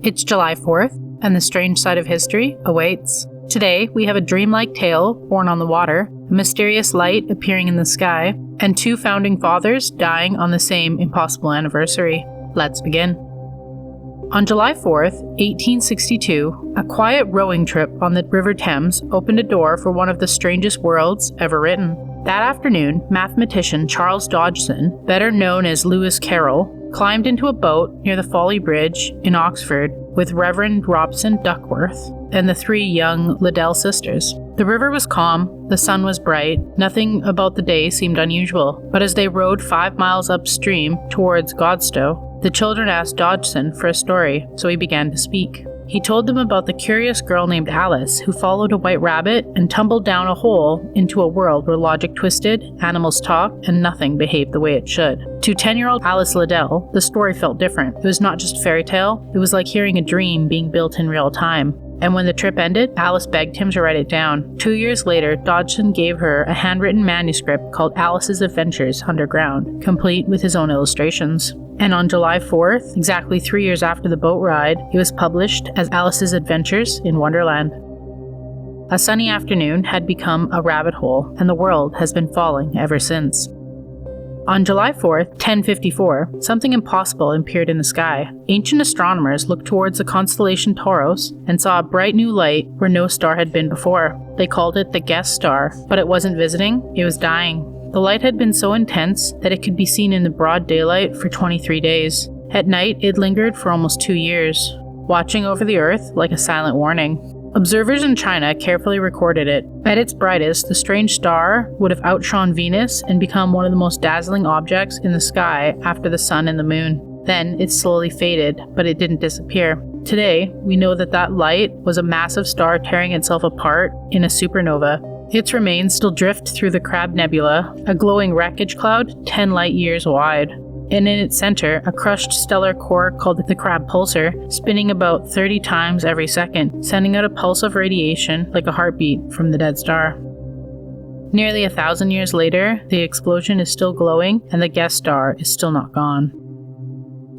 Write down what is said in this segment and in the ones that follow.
It's July 4th, and the strange side of history awaits. Today, we have a dreamlike tale born on the water, a mysterious light appearing in the sky, and two founding fathers dying on the same impossible anniversary. Let's begin. On July 4th, 1862, a quiet rowing trip on the River Thames opened a door for one of the strangest worlds ever written. That afternoon, mathematician Charles Dodgson, better known as Lewis Carroll, climbed into a boat near the Folly Bridge in Oxford with Reverend Robson Duckworth and the three young Liddell sisters. The river was calm, the sun was bright, nothing about the day seemed unusual, but as they rowed 5 miles upstream towards Godstow, the children asked Dodgson for a story, so he began to speak. He told them about the curious girl named Alice who followed a white rabbit and tumbled down a hole into a world where logic twisted, animals talked, and nothing behaved the way it should. To 10-year-old Alice Liddell, the story felt different. It was not just a fairy tale, it was like hearing a dream being built in real time. And when the trip ended, Alice begged him to write it down. 2 years later, Dodgson gave her a handwritten manuscript called Alice's Adventures Underground, complete with his own illustrations. And on July 4th, exactly 3 years after the boat ride, it was published as Alice's Adventures in Wonderland. A sunny afternoon had become a rabbit hole, and the world has been falling ever since. On July 4th, 1054, something impossible appeared in the sky. Ancient astronomers looked towards the constellation Taurus and saw a bright new light where no star had been before. They called it the guest star, but it wasn't visiting, it was dying. The light had been so intense that it could be seen in the broad daylight for 23 days. At night, it lingered for almost 2 years, watching over the Earth like a silent warning. Observers in China carefully recorded it. At its brightest, the strange star would have outshone Venus and become one of the most dazzling objects in the sky after the sun and the moon. Then it slowly faded, but it didn't disappear. Today, we know that light was a massive star tearing itself apart in a supernova. Its remains still drift through the Crab Nebula, a glowing wreckage cloud 10 light years wide. And in its center, a crushed stellar core called the Crab Pulsar, spinning about 30 times every second, sending out a pulse of radiation like a heartbeat from the dead star. Nearly 1,000 years later, the explosion is still glowing and the guest star is still not gone.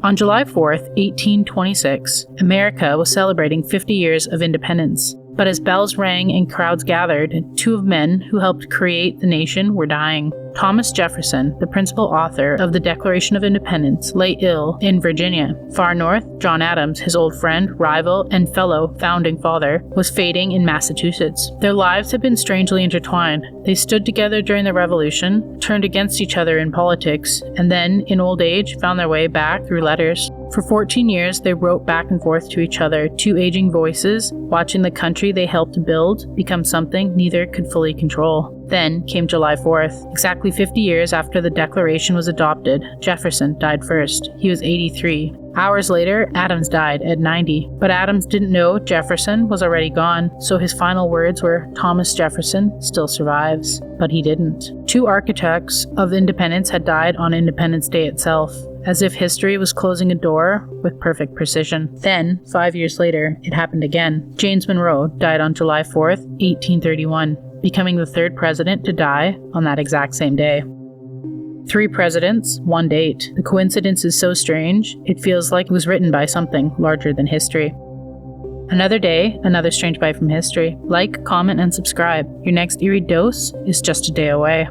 On July 4th, 1826, America was celebrating 50 years of independence. But as bells rang and crowds gathered, two of men who helped create the nation were dying. Thomas Jefferson, the principal author of the Declaration of Independence, lay ill in Virginia. Far north, John Adams, his old friend, rival, and fellow founding father, was fading in Massachusetts. Their lives had been strangely intertwined. They stood together during the Revolution, turned against each other in politics, and then, in old age, found their way back through letters. For 14 years, they wrote back and forth to each other, two aging voices, watching the country they helped to build become something neither could fully control. Then came July 4th. Exactly 50 years after the Declaration was adopted, Jefferson died first. He was 83. Hours later, Adams died at 90. But Adams didn't know Jefferson was already gone, so his final words were, "Thomas Jefferson still survives." But he didn't. Two architects of independence had died on Independence Day itself, as if history was closing a door with perfect precision. Then, 5 years later, it happened again. James Monroe died on July 4th, 1831, becoming the third president to die on that exact same day. 3 presidents, 1 date. The coincidence is so strange, it feels like it was written by something larger than history. Another day, another strange bite from history. Like, comment, and subscribe. Your next Eerie dose is just a day away.